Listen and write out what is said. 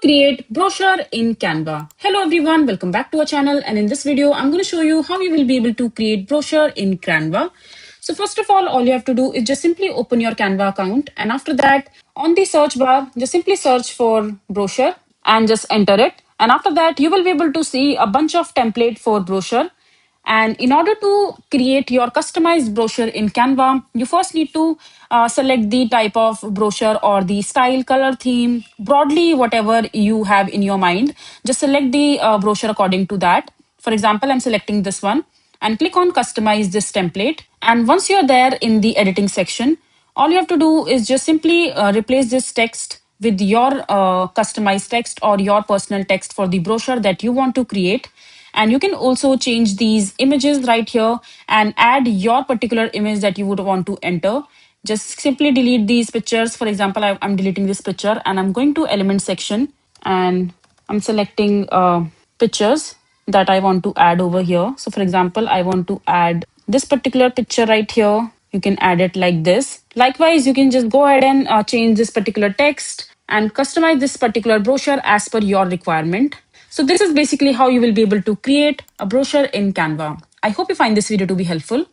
create brochure in Canva. Hello everyone, welcome back to our channel, and in this video I'm going to show you how you will be able to create brochure in Canva. So first of all you have to do is just simply open your Canva account, and after that on the search bar just simply search for brochure and just enter it, and after that you will be able to see a bunch of template for brochure. And in order to create your customized brochure in Canva, you first need to select the type of brochure or the style, color, theme, broadly whatever you have in your mind. Just select the brochure according to that. For example, I'm selecting this one and click on customize this template. And once you're there in the editing section, all you have to do is just simply replace this text with your customized text or your personal text for the brochure that you want to create. And you can also change these images right here and add your particular image that you would want to enter. Just simply delete these pictures. For example, I'm deleting this picture and I'm going to element section and I'm selecting pictures that I want to add over here. So for example, I want to add this particular picture right here. You can add it like this. Likewise, you can just go ahead and change this particular text and customize this particular brochure as per your requirement. So this is basically how you will be able to create a brochure in Canva. I hope you find this video to be helpful.